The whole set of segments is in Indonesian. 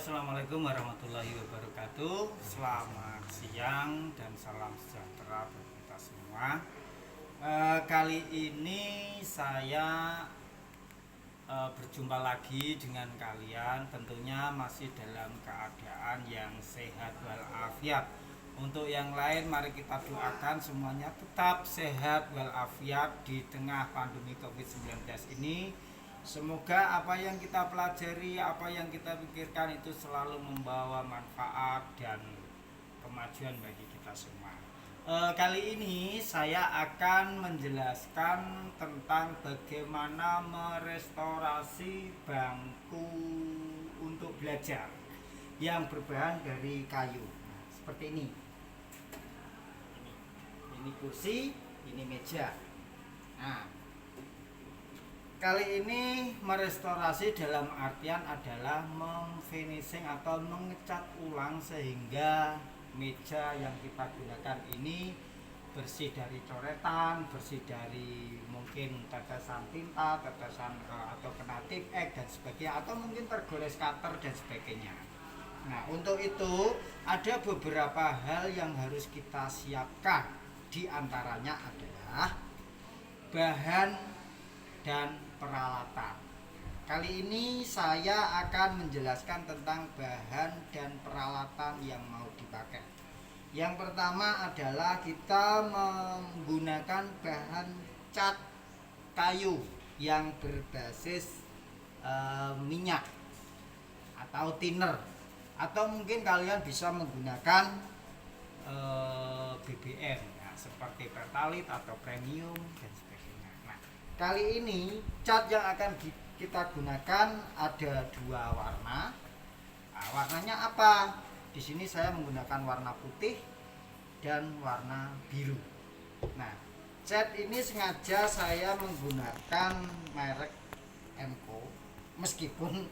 Assalamualaikum warahmatullahi wabarakatuh. Selamat siang dan salam sejahtera bagi kita semua. Kali ini saya berjumpa lagi dengan kalian. Tentunya masih dalam keadaan yang sehat walafiat. Untuk yang lain, mari kita doakan semuanya tetap sehat walafiat di tengah pandemi COVID-19 ini. Semoga apa yang kita pelajari, apa yang kita pikirkan itu selalu membawa manfaat dan kemajuan bagi kita semua. Kali ini saya akan menjelaskan tentang bagaimana merestorasi bangku untuk belajar yang berbahan dari kayu. Nah, seperti ini. Ini kursi, ini meja. Nah, kali ini merestorasi dalam artian adalah memfinishing atau mengecat ulang sehingga meja yang kita gunakan ini bersih dari coretan, bersih dari mungkin tetesan tinta, tetesan atau kena tip X dan sebagainya, atau mungkin tergores cutter dan sebagainya. Nah, untuk itu ada beberapa hal yang harus kita siapkan. Di antaranya adalah bahan dan peralatan. Kali ini saya akan menjelaskan tentang bahan dan peralatan yang mau dipakai. Yang pertama adalah kita menggunakan bahan cat kayu yang berbasis minyak atau thinner, atau mungkin kalian bisa menggunakan BBM ya, seperti Pertalite atau Premium dan sebagainya. Nah, kali ini cat yang akan kita gunakan ada dua warna. Nah, warnanya apa? Di sini saya menggunakan warna putih dan warna biru. Nah, cat ini sengaja saya menggunakan merek Emco, meskipun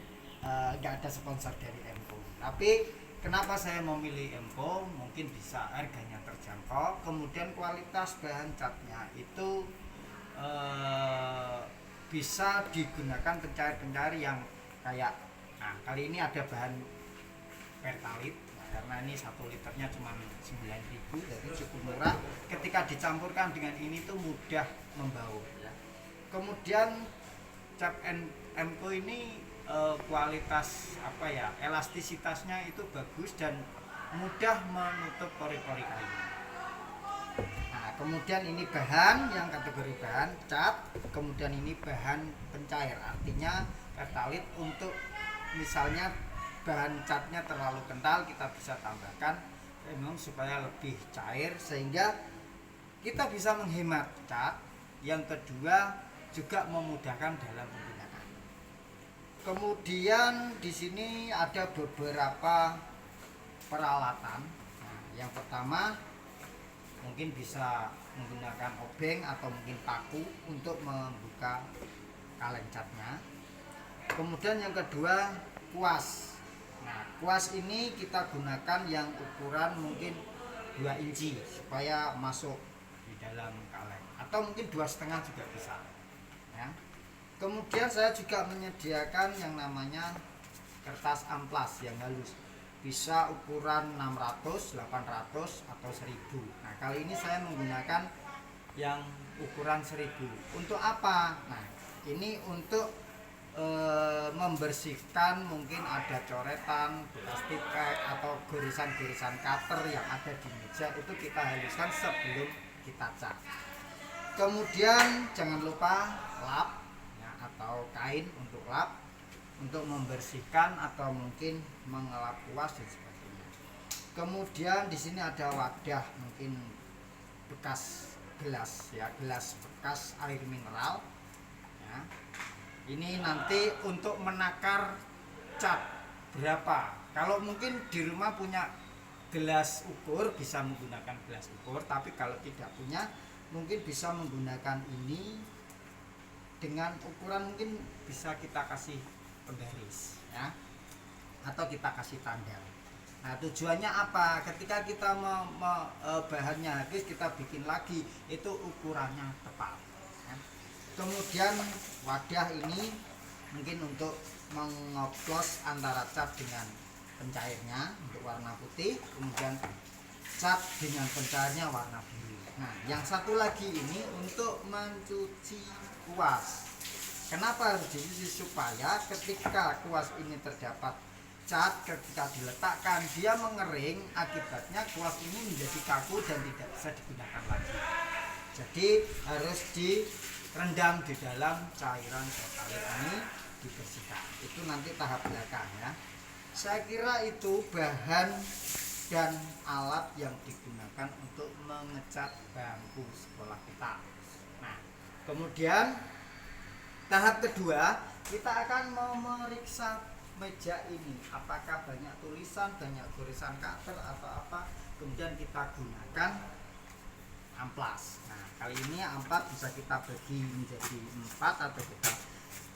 nggak ada sponsor dari Emco. Tapi kenapa saya memilih Emco? Mungkin bisa harganya terjangkau, kemudian kualitas bahan catnya itu bisa digunakan pencair-pencair yang kayak, nah kali ini ada bahan Pertalite, karena ini 1 liternya cuma 9.000, jadi cukup murah. Ketika dicampurkan dengan ini tuh mudah membau ya. Kemudian cat Emco ini kualitas elastisitasnya itu bagus dan mudah menutup pori-pori kayu. Nah, kemudian ini bahan yang kategori bahan cat, kemudian ini bahan pencair, artinya Pertalite. Untuk misalnya bahan catnya terlalu kental, kita bisa tambahkan memang supaya lebih cair sehingga kita bisa menghemat cat. Yang kedua juga memudahkan dalam penggunaan. Kemudian di sini ada beberapa peralatan. Nah, yang pertama mungkin bisa menggunakan obeng atau mungkin paku untuk membuka kaleng catnya. Kemudian yang kedua kuas. Nah, kuas ini kita gunakan yang ukuran mungkin 2 inci supaya masuk di dalam kaleng, atau mungkin 2,5 juga bisa ya. Kemudian saya juga menyediakan yang namanya kertas amplas yang halus, bisa ukuran 600, 800 atau 1000. Nah, kali ini saya menggunakan yang ukuran 1000. Untuk apa? Nah, ini untuk membersihkan mungkin ada coretan, bekas tipek atau gorisan-gorisan cutter yang ada di meja, itu kita haluskan sebelum kita cat. Kemudian jangan lupa lap ya, atau kain untuk lap, untuk membersihkan atau mungkin mengelap kuas dan sebagainya. Kemudian di sini ada wadah mungkin bekas gelas ya, gelas bekas air mineral ya. Ini nanti untuk menakar cat berapa. Kalau mungkin di rumah punya gelas ukur, bisa menggunakan gelas ukur, tapi kalau tidak punya mungkin bisa menggunakan ini dengan ukuran mungkin bisa kita kasih penggaris ya, atau kita kasih tanda. Nah, tujuannya apa? Ketika kita bahannya habis, kita bikin lagi, itu ukurannya tepat ya. Kemudian wadah ini mungkin untuk mengoplos antara cat dengan pencairnya untuk warna putih, kemudian cat dengan pencairnya warna biru. Nah, yang satu lagi ini untuk mencuci kuas. Kenapa harus dicuci? Supaya ketika kuas ini terdapat cat, ketika diletakkan dia mengering, akibatnya kuas ini menjadi kaku dan tidak bisa digunakan lagi. Jadi harus direndam di dalam cairan pertalite ini, dibersihkan. Itu nanti tahap belakang ya. Saya kira itu bahan dan alat yang digunakan untuk mengecat bangku sekolah kita. Nah, kemudian tahap kedua, kita akan memeriksa meja ini apakah banyak tulisan, banyak goresan cutter atau apa. Kemudian kita gunakan amplas. Nah, kali ini amplas bisa kita bagi menjadi 4 atau kita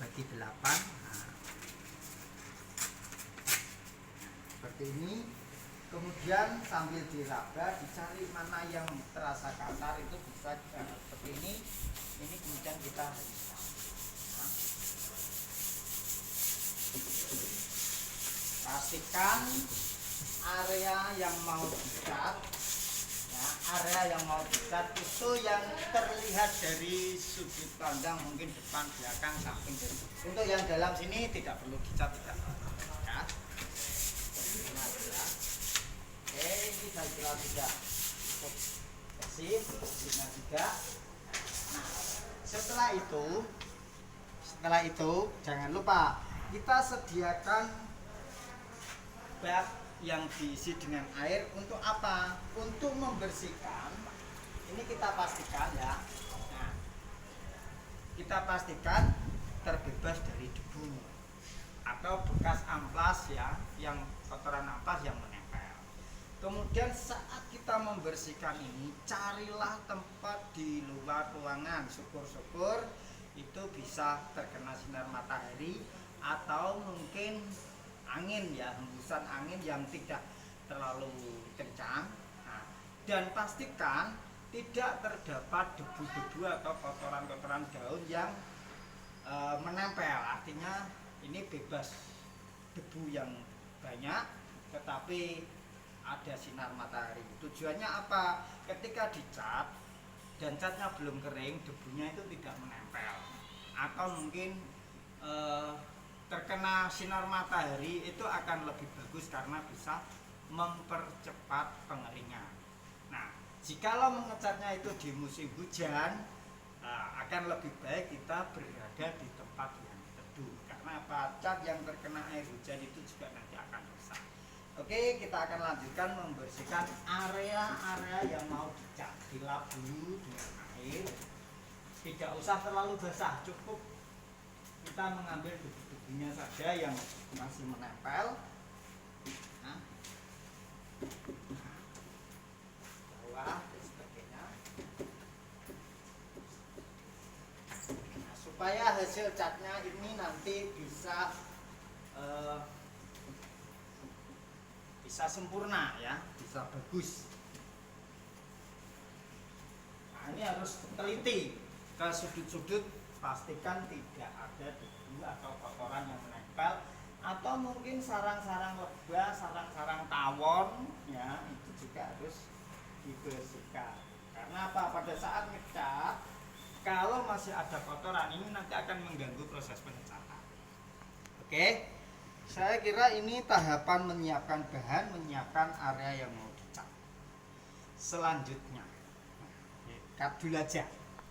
bagi 8. Nah, seperti ini. Kemudian sambil diraba, dicari mana yang terasa kasar, itu bisa seperti ini. Ini kemudian kita haluskan. Nah, pastikan area yang mau dicat, ya, area yang mau dicat itu yang terlihat dari sudut pandang, mungkin depan, belakang, samping. Untuk yang dalam sini tidak perlu dicat, tidak perlu dicat. Oke, ini saya kira sudah cukup bersih, bersihnya juga. Nah, setelah itu jangan lupa kita sediakan bak yang diisi dengan air. Untuk apa? Untuk membersihkan. Ini kita pastikan ya. Nah, kita pastikan terbebas dari debu atau bekas amplas ya, yang kotoran amplas yang menempel. Kemudian saat kita membersihkan ini, carilah tempat di luar ruangan. Syukur-syukur itu bisa terkena sinar matahari atau mungkin angin ya, hembusan angin yang tidak terlalu kencang. Nah, dan pastikan tidak terdapat debu-debu atau kotoran-kotoran daun yang menempel. Artinya ini bebas debu yang banyak, tetapi ada sinar matahari. Tujuannya apa? Ketika dicat dan catnya belum kering, debunya itu tidak menempel, atau mungkin terkena sinar matahari itu akan lebih bagus karena bisa mempercepat pengeringan. Nah, jikalau mengecatnya itu di musim hujan, akan lebih baik kita berada di tempat yang teduh, karena apa? Cat yang terkena air hujan itu juga nanti akan rusak. Oke, kita akan lanjutkan membersihkan area-area yang mau dicat. Dilap dulu dengan air, tidak usah terlalu basah, cukup kita mengambil debu-debunya saja yang masih menempel. Nah, bawah dan sebagainya. Nah, supaya hasil catnya ini nanti bisa sempurna ya, bisa bagus. Nah, ini harus teliti ke sudut-sudut, pastikan tidak ada debu atau kotoran yang menempel, atau mungkin sarang-sarang lebah, sarang-sarang tawon ya, itu juga harus dibersihkan. Karena apa? Pada saat ngecat, kalau masih ada kotoran ini nanti akan mengganggu proses pengecatan. Oke. Saya kira ini tahapan menyiapkan bahan, menyiapkan area yang mau dicat. Selanjutnya, cut dulu aja.